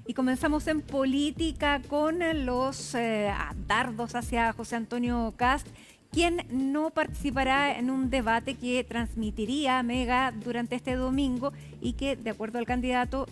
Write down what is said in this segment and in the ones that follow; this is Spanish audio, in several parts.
Y comenzamos en política con los dardos hacia José Antonio Kast, quien no participará en un debate que transmitiría Mega durante este domingo y que, de acuerdo al candidato,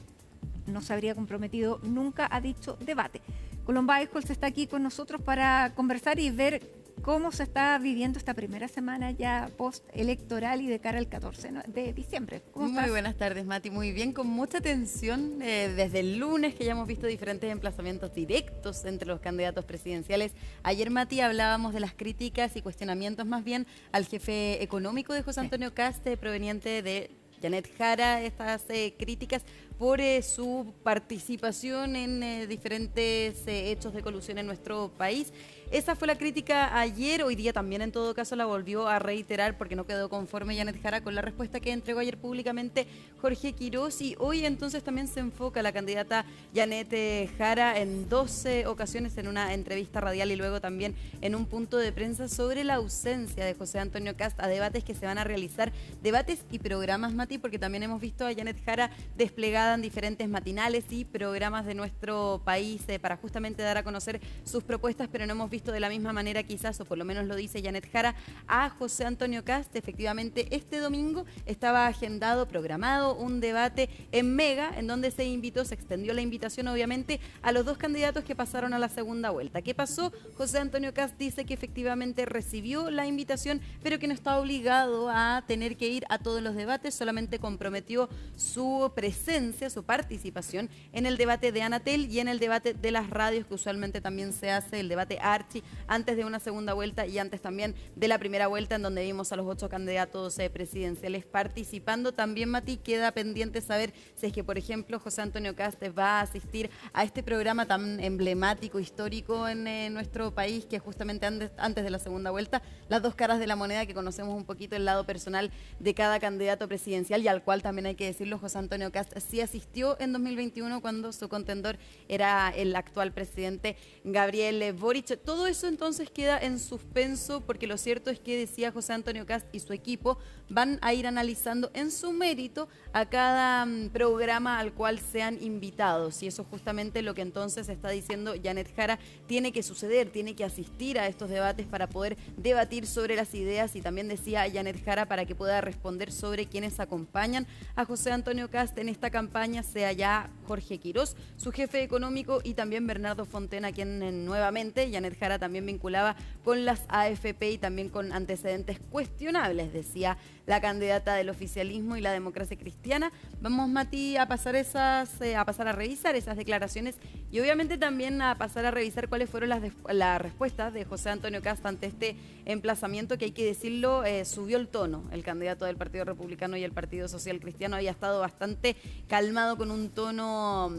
no se habría comprometido nunca a dicho debate. Colomba Eichholz está aquí con nosotros para conversar y ver cómo se está viviendo esta primera semana ya post-electoral y de cara al 14 de diciembre. ¿Cómo estás? Muy buenas tardes, Mati. Muy bien, con mucha atención desde el lunes, que ya hemos visto diferentes emplazamientos directos entre los candidatos presidenciales. Ayer, Mati, hablábamos de las críticas y cuestionamientos más bien al jefe económico de José Antonio Kast, proveniente de Janet Jara, estas críticas por su participación en diferentes hechos de colusión en nuestro país. Esa fue la crítica ayer. Hoy día también, en todo caso, la volvió a reiterar porque no quedó conforme Janet Jara con la respuesta que entregó ayer públicamente Jorge Quiroz. Y hoy entonces también se enfoca la candidata Janet Jara en 12 ocasiones en una entrevista radial y luego también en un punto de prensa sobre la ausencia de José Antonio Kast a debates que se van a realizar, debates y programas, Mati, porque también hemos visto a Janet Jara desplegada en diferentes matinales y programas de nuestro país para justamente dar a conocer sus propuestas, pero no hemos visto de la misma manera quizás, o por lo menos lo dice Janet Jara, a José Antonio Kast. Efectivamente, este domingo estaba agendado, programado un debate en Mega, en donde se extendió la invitación obviamente a los dos candidatos que pasaron a la segunda vuelta. ¿Qué pasó? José Antonio Kast dice que efectivamente recibió la invitación, pero que no está obligado a tener que ir a todos los debates, solamente comprometió su presencia, su participación en el debate de Anatel y en el debate de las radios, que usualmente también se hace, el debate Archi, antes de una segunda vuelta y antes también de la primera vuelta, en donde vimos a los 8 candidatos presidenciales participando. También, Mati, queda pendiente saber si es que, por ejemplo, José Antonio Kast va a asistir a este programa tan emblemático, histórico en nuestro país, que justamente antes de la segunda vuelta, las dos caras de la moneda, que conocemos un poquito el lado personal de cada candidato presidencial y al cual también hay que decirlo, José Antonio Kast sí asistió en 2021 cuando su contendor era el actual presidente Gabriel Boric. Todo eso entonces queda en suspenso, porque lo cierto es que, decía José Antonio Kast y su equipo, van a ir analizando en su mérito a cada programa al cual sean invitados, y eso es justamente lo que entonces está diciendo Janet Jara tiene que suceder, tiene que asistir a estos debates para poder debatir sobre las ideas, y también decía Janet Jara para que pueda responder sobre quienes acompañan a José Antonio Kast en esta campaña, sea ya Jorge Quiroz, su jefe económico, y también Bernardo Fontena, quien nuevamente Janet Jara también vinculaba con las AFP y también con antecedentes cuestionables, decía la candidata del oficialismo y la democracia cristiana. Vamos, Mati, a pasar a revisar esas declaraciones y obviamente también a pasar a revisar cuáles fueron las respuestas de José Antonio Kast ante este emplazamiento, que hay que decirlo, subió el tono. El candidato del Partido Republicano y el Partido Social Cristiano había estado bastante calmado, con un tono,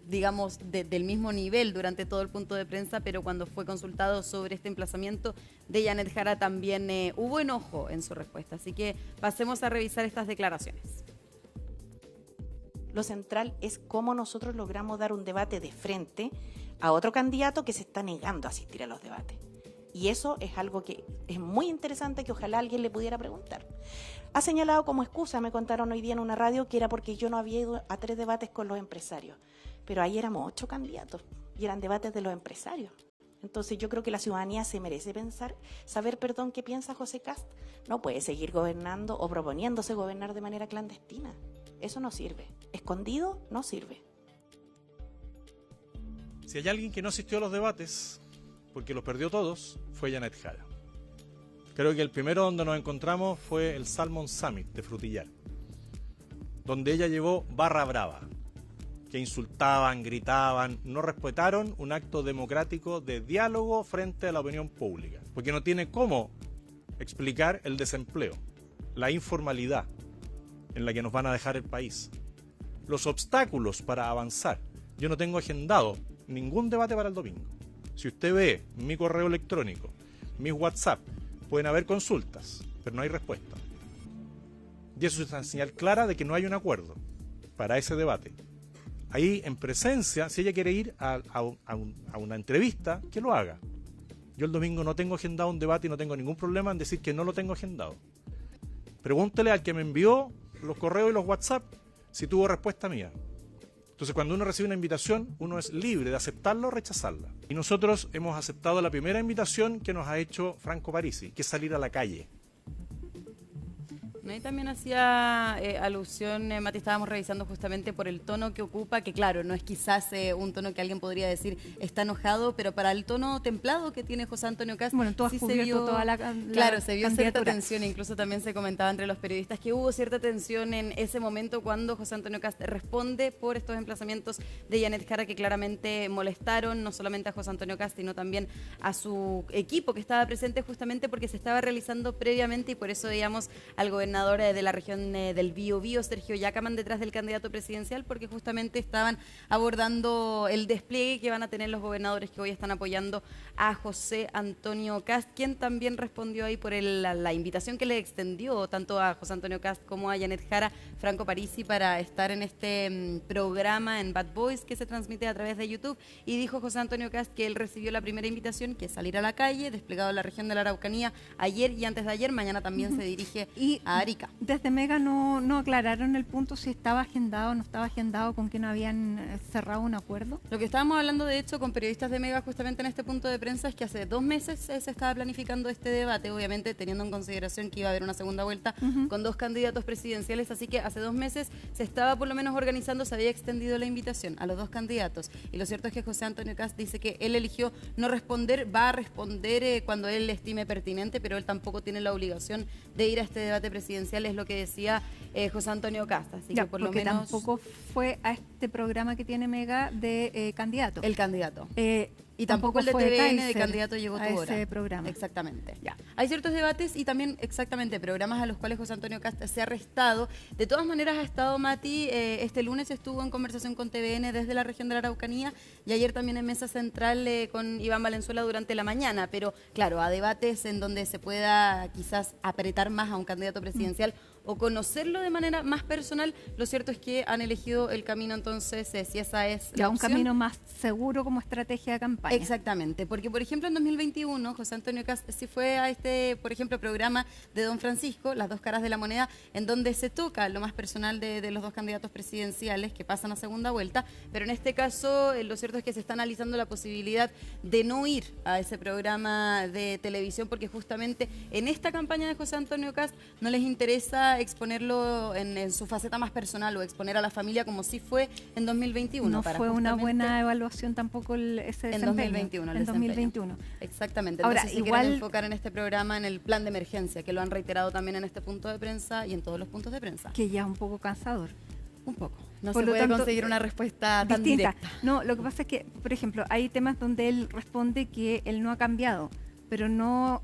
digamos, del mismo nivel durante todo el punto de prensa, pero cuando fue consultado sobre este emplazamiento de Janet Jara también hubo enojo en su respuesta. Así que pasemos a revisar estas declaraciones. Lo central es cómo nosotros logramos dar un debate de frente a otro candidato que se está negando a asistir a los debates. Y eso es algo que es muy interesante, que ojalá alguien le pudiera preguntar. Ha señalado como excusa, me contaron hoy día en una radio, que era porque yo no había ido a 3 debates con los empresarios. Pero ahí éramos 8 candidatos y eran debates de los empresarios. Entonces yo creo que la ciudadanía se merece saber qué piensa José Kast. No puede seguir gobernando o proponiéndose gobernar de manera clandestina. Eso no sirve. Escondido no sirve. Si hay alguien que no asistió a los debates, porque los perdió todos, fue Janet Jara. Creo que el primero donde nos encontramos fue el Salmon Summit de Frutillar, donde ella llevó barra brava, que insultaban, gritaban, no respetaron un acto democrático de diálogo frente a la opinión pública, porque no tiene cómo explicar el desempleo, la informalidad en la que nos van a dejar el país, los obstáculos para avanzar. Yo no tengo agendado ningún debate para el domingo. Si usted ve mi correo electrónico, mis WhatsApp, pueden haber consultas, pero no hay respuesta. Y eso es una señal clara de que no hay un acuerdo para ese debate. Ahí, en presencia, si ella quiere ir a una entrevista, que lo haga. Yo el domingo no tengo agendado un debate y no tengo ningún problema en decir que no lo tengo agendado. Pregúntele al que me envió los correos y los WhatsApp si tuvo respuesta mía. Entonces, cuando uno recibe una invitación, uno es libre de aceptarla o rechazarla. Y nosotros hemos aceptado la primera invitación que nos ha hecho Franco Parisi, que es salir a la calle. ¿No? Y también hacía alusión, Mati, estábamos revisando justamente por el tono que ocupa, que claro, no es quizás un tono que alguien podría decir está enojado, pero para el tono templado que tiene José Antonio Cast, bueno, tú has cubierto toda la claro, se vio cierta candidatura. tensión, incluso también se comentaba entre los periodistas que hubo cierta tensión en ese momento cuando José Antonio Cast responde por estos emplazamientos de Janet Jara que claramente molestaron no solamente a José Antonio Cast, sino también a su equipo que estaba presente justamente porque se estaba realizando previamente y por eso veíamos al gobernador de la región del Biobío, Sergio Yacaman, detrás del candidato presidencial, porque justamente estaban abordando el despliegue que van a tener los gobernadores que hoy están apoyando a José Antonio Cast, quien también respondió ahí por la invitación que le extendió tanto a José Antonio Cast como a Janet Jara, Franco Parisi, para estar en este programa en Bad Boys que se transmite a través de YouTube. Y dijo José Antonio Cast que él recibió la primera invitación, que es salir a la calle, desplegado en la región de la Araucanía ayer y antes de ayer. Mañana también se dirige a Arica. Desde Mega no aclararon el punto si estaba agendado o no estaba agendado, con quién habían cerrado un acuerdo. Lo que estábamos hablando, de hecho, con periodistas de Mega justamente en este punto de prensa es que hace 2 meses se estaba planificando este debate, obviamente teniendo en consideración que iba a haber una segunda vuelta con 2 candidatos presidenciales, así que hace 2 meses se estaba por lo menos organizando, se había extendido la invitación a los 2 candidatos. Y lo cierto es que José Antonio Cast dice que él eligió no responder, va a responder cuando él estime pertinente, pero él tampoco tiene la obligación de ir a este debate presidencial, es lo que decía José Antonio Cast. Así Ya, que por lo porque menos tampoco fue a este programa que tiene Mega de candidato. el candidato. Y tampoco tampoco el de fue TVN de Kaiser candidato llegó a tu hora. ese programa. Exactamente. Ya. Hay ciertos debates y también exactamente programas a los cuales José Antonio Cast se ha arrestado. De todas maneras ha estado, Mati, este lunes estuvo en conversación con TVN desde la región de la Araucanía y ayer también en mesa central con Iván Valenzuela durante la mañana. Pero claro, a debates en donde se pueda quizás apretar más a un candidato presidencial o conocerlo de manera más personal, lo cierto es que han elegido el camino, entonces, si esa es la Ya, un opción. camino más seguro como estrategia de campaña. Exactamente, porque por ejemplo en 2021 José Antonio Cast sí fue a este, por ejemplo, programa de Don Francisco, Las Dos Caras de la Moneda, en donde se toca lo más personal de los 2 candidatos presidenciales que pasan a segunda vuelta, pero en este caso lo cierto es que se está analizando la posibilidad de no ir a ese programa de televisión porque justamente en esta campaña de José Antonio Cast no les interesa exponerlo en su faceta más personal o exponer a la familia como sí fue en 2021. No para fue una justamente buena evaluación tampoco ese en desempeño. 2021. el En desempeño. 2021. Exactamente. Ahora, Entonces, igual quieren enfocar en este programa en el plan de emergencia, que lo han reiterado también en este punto de prensa y en todos los puntos de prensa. que ya es un poco cansador. Un poco. No Por se lo puede tanto, conseguir una respuesta tan distinta. directa. No, lo que pasa es que, por ejemplo, hay temas donde él responde que él no ha cambiado, pero no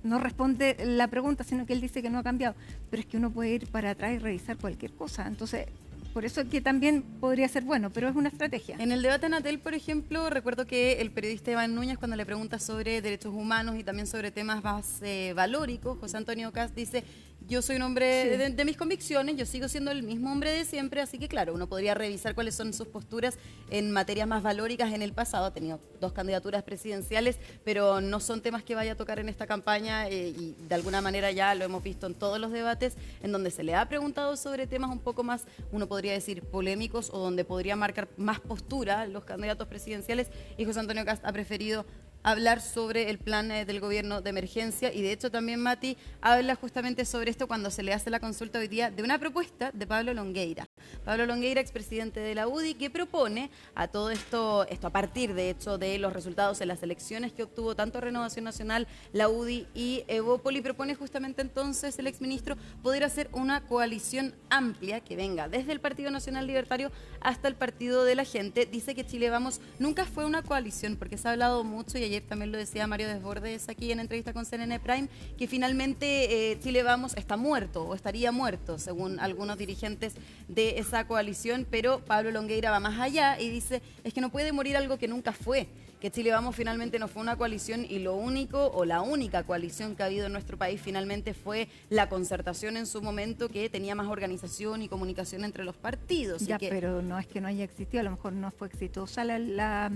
no responde la pregunta, sino que él dice que no ha cambiado. Pero es que uno puede ir para atrás y revisar cualquier cosa. Entonces, por eso es que también podría ser bueno, pero es una estrategia. En el debate Anatel, por ejemplo, recuerdo que el periodista Iván Núñez, cuando le pregunta sobre derechos humanos y también sobre temas más valóricos, José Antonio Cast dice: yo soy un hombre de mis convicciones, yo sigo siendo el mismo hombre de siempre, así que claro, uno podría revisar cuáles son sus posturas en materias más valóricas en el pasado. Ha tenido 2 candidaturas presidenciales, pero no son temas que vaya a tocar en esta campaña y de alguna manera ya lo hemos visto en todos los debates en donde se le ha preguntado sobre temas un poco más, uno podría decir, polémicos o donde podría marcar más postura los candidatos presidenciales, y José Antonio Cast ha preferido hablar sobre el plan del gobierno de emergencia. Y de hecho también Mati habla justamente sobre esto cuando se le hace la consulta hoy día de una propuesta de Pablo Longueira. Pablo Longueira, expresidente de la UDI, que propone a todo esto a partir de hecho de los resultados en las elecciones que obtuvo tanto Renovación Nacional, la UDI y Evópoli, propone justamente entonces el exministro poder hacer una coalición amplia que venga desde el Partido Nacional Libertario hasta el Partido de la Gente. Dice que Chile Vamos nunca fue una coalición porque se ha hablado mucho, y ayer también lo decía Mario Desbordes aquí en entrevista con CNN Prime, que finalmente Chile Vamos está muerto o estaría muerto según algunos dirigentes de esa coalición, pero Pablo Longueira va más allá y dice: es que no puede morir algo que nunca fue. que Chile Vamos finalmente no fue una coalición y lo único o la única coalición que ha habido en nuestro país finalmente fue la Concertación en su momento, que tenía más organización y comunicación entre los partidos. Ya, y que, pero no es que no haya existido, a lo mejor no fue exitosa la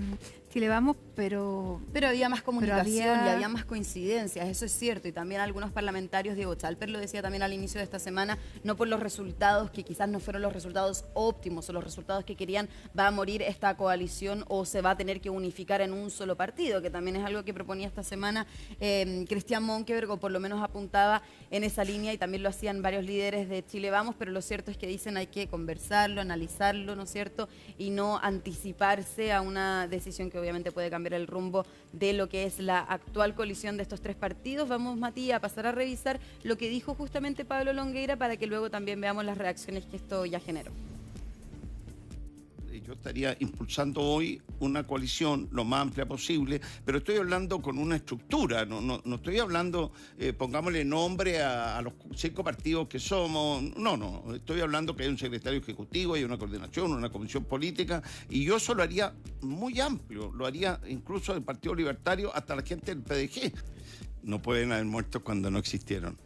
Chile Vamos, pero había más comunicación y había- había más coincidencias, eso es cierto. Y también algunos parlamentarios, Diego Chalper lo decía también al inicio de esta semana, no por los resultados que quizás no fueron los resultados óptimos o los resultados que querían, va a morir esta coalición o se va a tener que unificar en un solo partido, que también es algo que proponía esta semana Cristian Monkeberg, o por lo menos apuntaba en esa línea, y también lo hacían varios líderes de Chile Vamos, pero lo cierto es que dicen hay que conversarlo, analizarlo, ¿no es cierto? Y no anticiparse a una decisión que obviamente puede cambiar el rumbo de lo que es la actual coalición de estos tres partidos. Vamos, Mati, a pasar a revisar lo que dijo justamente Pablo Longueira para que luego también veamos las reacciones que esto ya generó. Yo estaría impulsando hoy una coalición lo más amplia posible, pero estoy hablando con una estructura, no estoy hablando, pongámosle nombre a los 5 partidos que somos, no, estoy hablando que hay un secretario ejecutivo, hay una coordinación, una comisión política, y yo eso lo haría muy amplio, lo haría incluso del Partido Libertario hasta la gente del PDG. No pueden haber muertos cuando no existieron.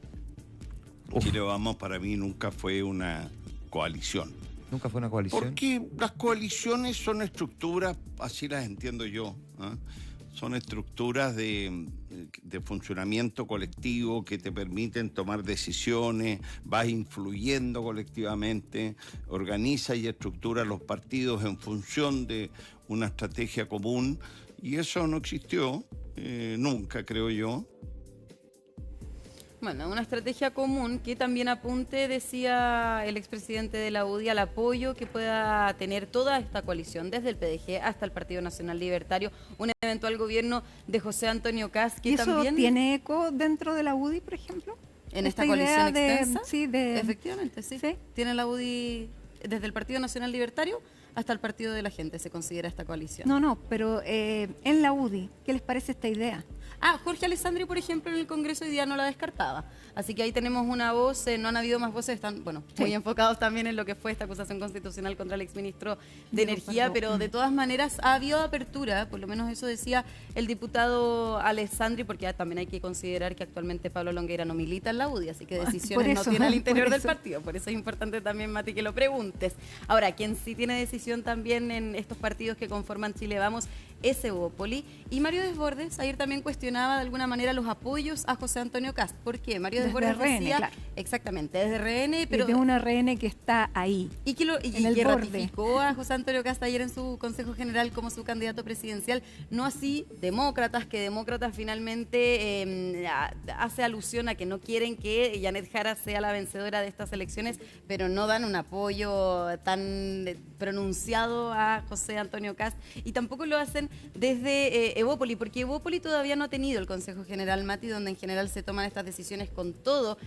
Chile Vamos para mí nunca fue una coalición. Nunca fue una coalición. Porque las coaliciones son estructuras, así las entiendo yo, ¿eh? Son estructuras de funcionamiento colectivo que te permiten tomar decisiones, vas influyendo colectivamente, organiza y estructura los partidos en función de una estrategia común, y eso no existió nunca, creo yo. Bueno, una estrategia común que también apunte, decía el expresidente de la UDI, al apoyo que pueda tener toda esta coalición, desde el PDG hasta el Partido Nacional Libertario, un eventual gobierno de José Antonio Kast, que ¿y eso también tiene eco dentro de la UDI, por ejemplo? en esta idea coalición de- extensa, sí, de- efectivamente, sí. Sí. Tiene la UDI desde el Partido Nacional Libertario hasta el Partido de la Gente, se considera esta coalición. No, pero en la UDI, ¿qué les parece esta idea? Jorge Alessandri, por ejemplo, en el Congreso hoy día no la descartaba. Así que ahí tenemos una voz, no han habido más voces, están, bueno, muy enfocados también en lo que fue esta acusación constitucional contra el exministro de Energía, pero de todas maneras ha habido apertura, por lo menos eso decía el diputado Alessandri, porque también hay que considerar que actualmente Pablo Longueira no milita en la UDI, así que decisiones no tiene al interior del partido. Por eso es importante también, Mati, que lo preguntes. Ahora, quien sí tiene decisión también en estos partidos que conforman Chile Vamos es Evópoli. Y Mario Desbordes ayer también cuestionaba de alguna manera los apoyos a José Antonio Kast. ¿Por qué? Mario Desde Desbordes RN, decía, claro. exactamente, desde RN, pero... de un RN que está ahí. Y que, en el que borde. ratificó a José Antonio Kast ayer en su Consejo General como su candidato presidencial, no así Demócratas, que Demócratas finalmente hace alusión a que no quieren que Janet Jara sea la vencedora de estas elecciones, pero no dan un apoyo tan pronunciado a José Antonio Kast, y tampoco lo hacen desde Evópoli, porque Evópoli todavía no ha tenido el Consejo General, Mati, donde en general se toman estas decisiones con todos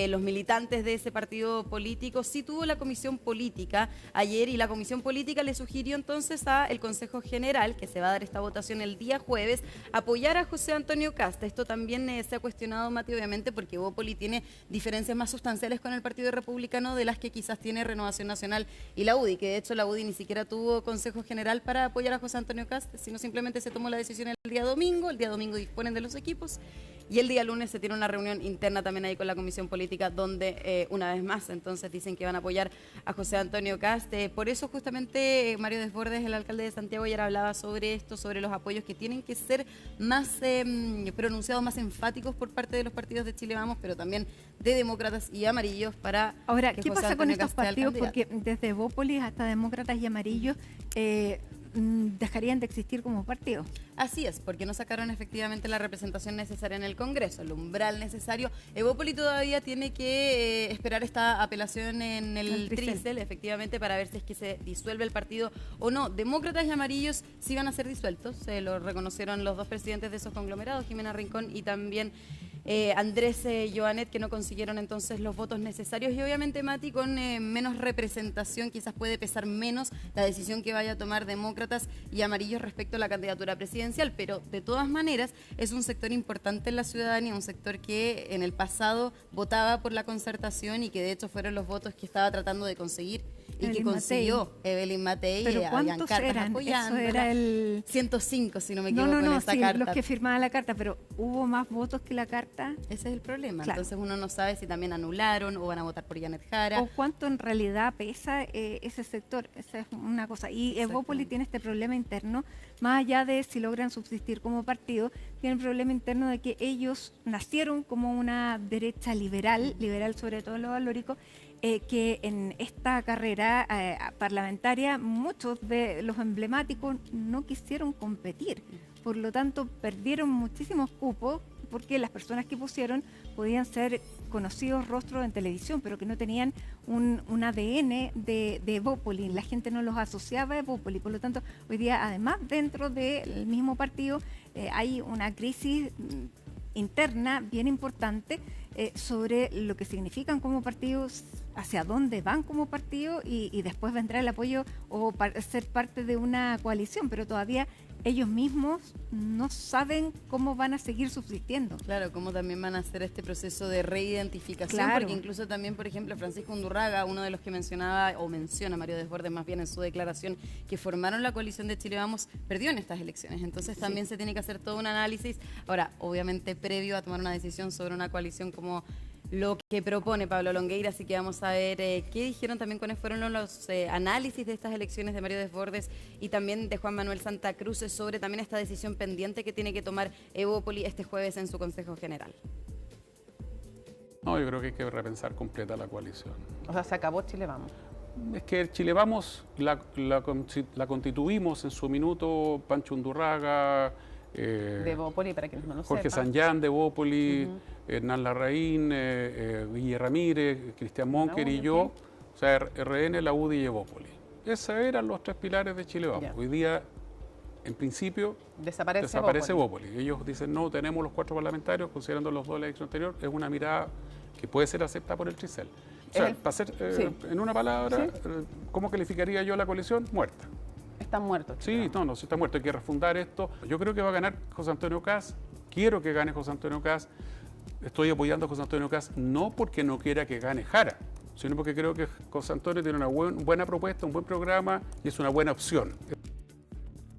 los militantes de ese partido político. Sí tuvo la comisión política ayer, y la comisión política le sugirió entonces al Consejo General, que se va a dar esta votación el día jueves, apoyar a José Antonio Kast. Esto también se ha cuestionado, Mati, obviamente, porque Evópoli tiene diferencias más sustanciales con el Partido Republicano de las que quizás tiene Renovación Nacional y la UDI, que de hecho la UDI ni siquiera tuvo Consejo General para apoyar a José Antonio Kast, sino simplemente se tomó la decisión el día domingo disponen de los equipos, y el día lunes se tiene una reunión interna también ahí con la Comisión Política, donde una vez más entonces dicen que van a apoyar a José Antonio Kast. Por eso justamente Mario Desbordes, el alcalde de Santiago, ayer hablaba sobre esto, sobre los apoyos que tienen que ser más pronunciados, más enfáticos por parte de los partidos de Chile Vamos, pero también de Demócratas y Amarillos para Ahora, que ¿qué José pasa con Antonio estos Kast sea el partidos? candidato. Porque desde Evópolis hasta Demócratas y Amarillos dejarían de existir como partido. Así es, porque no sacaron efectivamente la representación necesaria en el Congreso, el umbral necesario. Evópoli todavía tiene que esperar esta apelación en el Tricel, efectivamente, para ver si es que se disuelve el partido o no. Demócratas y Amarillos sí van a ser disueltos, se lo reconocieron los dos presidentes de esos conglomerados, Jimena Rincón y también Andrés Joanet, que no consiguieron entonces los votos necesarios, y obviamente, Mati, con menos representación quizás puede pesar menos la decisión que vaya a tomar Demócratas y Amarillos respecto a la candidatura presidencial, pero de todas maneras es un sector importante en la ciudadanía, un sector que en el pasado votaba por la Concertación y que de hecho fueron los votos que estaba tratando de conseguir y que Evelyn consiguió Evelyn Matei. ¿Pero Habían cuántos cartas eran? Eso apoyándola. era el... 105, si no me No, equivoco, no, no, en esa sí, carta. los que firmaban la carta, pero ¿hubo más votos que la carta? Ese es el problema. Claro. Entonces uno no sabe si también anularon o van a votar por Janet Jara. ¿O cuánto en realidad pesa ese sector? Esa es una cosa. Y Evópoli tiene este problema interno, más allá de si logran subsistir como partido, tiene el problema interno de que ellos nacieron como una derecha liberal sobre todo en lo valórico, que en esta carrera parlamentaria muchos de los emblemáticos no quisieron competir. Por lo tanto, perdieron muchísimos cupos porque las personas que pusieron podían ser conocidos rostros en televisión, pero que no tenían un ADN de Evópoli. La gente no los asociaba a Evópoli. Por lo tanto, hoy día, además, dentro del mismo partido, hay una crisis interna bien importante sobre lo que significan como partidos, hacia dónde van como partido y después vendrá el apoyo o ser parte de una coalición, pero todavía ellos mismos no saben cómo van a seguir subsistiendo. Claro, cómo también van a hacer este proceso de reidentificación, Claro. porque incluso también, por ejemplo, Francisco Undurraga, uno de los que mencionaba, o menciona Mario Desbordes más bien en su declaración, que formaron la coalición de Chile Vamos, perdió en estas elecciones. Entonces también se tiene que hacer todo un análisis. Ahora, obviamente, previo a tomar una decisión sobre una coalición como lo que propone Pablo Longueira, así que vamos a ver qué dijeron también, cuáles fueron los análisis de estas elecciones de Mario Desbordes y también de Juan Manuel Santa Cruz sobre también esta decisión pendiente que tiene que tomar Evópoli este jueves en su Consejo General. No, yo creo que hay que repensar completa la coalición. O sea, se acabó Chile Vamos. Es que Chile Vamos la constituimos en su minuto Pancho Undurraga, De Evópoli, para quienes no lo Jorge sepan. Sanyán de Evópoli, Hernán Larraín, Guille Ramírez, Cristian Monker y yo, o sea, RN, la UDI y Evópoli. Esos eran los tres pilares de Chile Vamos. Ya. Hoy día, en principio, Desaparece Evópoli. Ellos dicen, no, tenemos los 4 parlamentarios, considerando los 2 de la elección anterior, es una mirada que puede ser aceptada por el Tricel. O sea, para ser, en una palabra, ¿cómo calificaría yo la coalición? Muerta. Están muertos. Sí, no, sí está muerto, hay que refundar esto. Yo creo que va a ganar José Antonio Kast, quiero que gane José Antonio Kast, estoy apoyando a José Antonio Kast, no porque no quiera que gane Jara, sino porque creo que José Antonio tiene una buena propuesta, un buen programa y es una buena opción.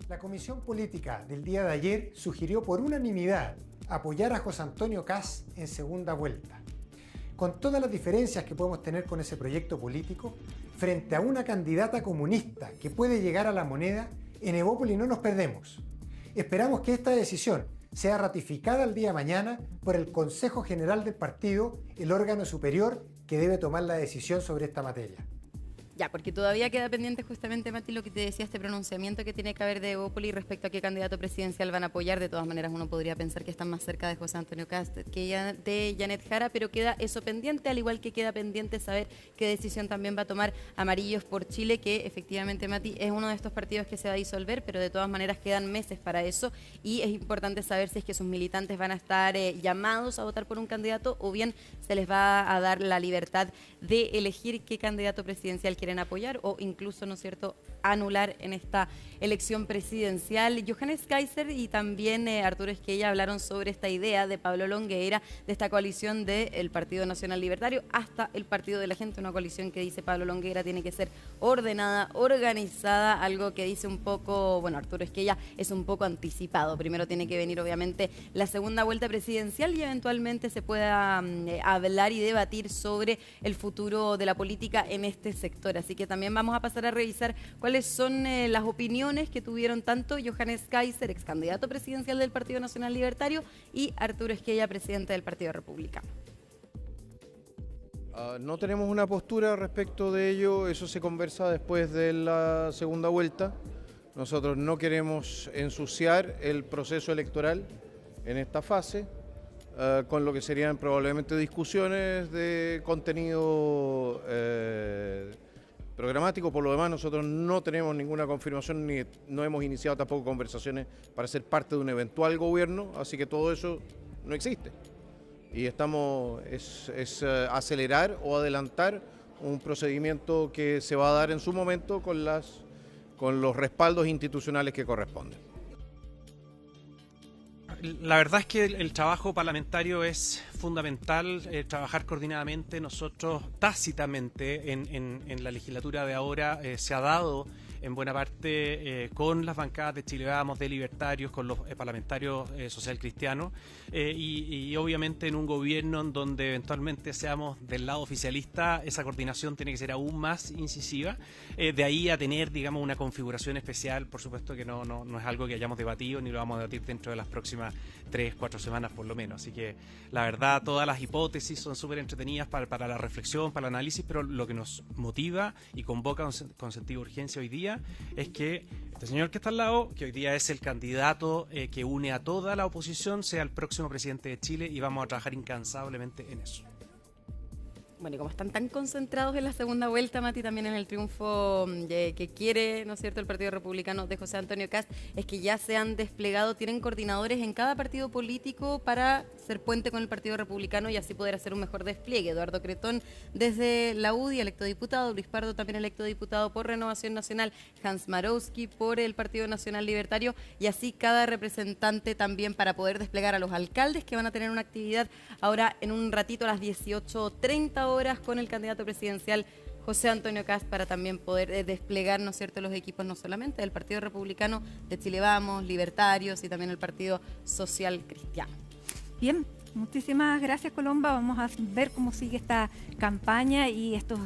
La Comisión Política del día de ayer sugirió por unanimidad apoyar a José Antonio Kast en segunda vuelta. Con todas las diferencias que podemos tener con ese proyecto político, frente a una candidata comunista que puede llegar a la moneda, en Evópoli no nos perdemos. Esperamos que esta decisión sea ratificada el día de mañana por el Consejo General del Partido, el órgano superior que debe tomar la decisión sobre esta materia. Ya, porque todavía queda pendiente justamente, Mati, lo que te decía, este pronunciamiento que tiene que haber de Evópoli respecto a qué candidato presidencial van a apoyar. De todas maneras, uno podría pensar que están más cerca de José Antonio Kast que de Janet Jara, pero queda eso pendiente, al igual que queda pendiente saber qué decisión también va a tomar Amarillos por Chile, que efectivamente, Mati, es uno de estos partidos que se va a disolver, pero de todas maneras quedan meses para eso y es importante saber si es que sus militantes van a estar llamados a votar por un candidato o bien se les va a dar la libertad de elegir qué candidato presidencial quieren apoyar o incluso, ¿no es cierto?, anular en esta elección presidencial. Johannes Kaiser y también Arturo Esquella hablaron sobre esta idea de Pablo Longueira, de esta coalición del Partido Nacional Libertario hasta el Partido de la Gente, una coalición que dice Pablo Longueira tiene que ser ordenada, organizada, algo que dice un poco, bueno, Arturo Esquella es un poco anticipado. Primero tiene que venir obviamente la segunda vuelta presidencial y eventualmente se pueda hablar y debatir sobre el futuro de la política en este sector. Así que también vamos a pasar a revisar cuáles son las opiniones que tuvieron tanto Johannes Kaiser, ex candidato presidencial del Partido Nacional Libertario, y Arturo Esquella, presidente del Partido Republicano. No tenemos una postura respecto de ello, eso se conversa después de la segunda vuelta. Nosotros no queremos ensuciar el proceso electoral en esta fase, con lo que serían probablemente discusiones de contenido programático. Por lo demás, nosotros no tenemos ninguna confirmación ni no hemos iniciado tampoco conversaciones para ser parte de un eventual gobierno, así que todo eso no existe. Y es acelerar o adelantar un procedimiento que se va a dar en su momento con los respaldos institucionales que corresponden. La verdad es que el trabajo parlamentario es fundamental, trabajar coordinadamente. Nosotros tácitamente en la legislatura de ahora se ha dado en buena parte con las bancadas de Chile Vamos, de Libertarios, con los parlamentarios social cristianos y obviamente en un gobierno en donde eventualmente seamos del lado oficialista, esa coordinación tiene que ser aún más incisiva. De ahí a tener, digamos, una configuración especial, por supuesto que no es algo que hayamos debatido ni lo vamos a debatir dentro de las próximas 3-4 semanas por lo menos. Así que la verdad todas las hipótesis son súper entretenidas para la reflexión, para el análisis, pero lo que nos motiva y convoca con sentido de urgencia hoy día es que este señor que está al lado, que hoy día es el candidato que une a toda la oposición, sea el próximo presidente de Chile y vamos a trabajar incansablemente en eso. Bueno, y como están tan concentrados en la segunda vuelta, Mati, también en el triunfo que quiere, ¿no es cierto?, el Partido Republicano de José Antonio Kast, es que ya se han desplegado, tienen coordinadores en cada partido político para ser puente con el Partido Republicano y así poder hacer un mejor despliegue. Eduardo Cretón desde la UDI, electo diputado, Luis Pardo también electo diputado por Renovación Nacional, Hans Marowski por el Partido Nacional Libertario y así cada representante también para poder desplegar a los alcaldes que van a tener una actividad ahora en un ratito a las 18:30 horas con el candidato presidencial José Antonio Kast para también poder desplegar, ¿no es cierto?, los equipos no solamente del Partido Republicano, de Chile Vamos, Libertarios y también el Partido Social Cristiano. Bien, muchísimas gracias, Colomba. Vamos a ver cómo sigue esta campaña y estos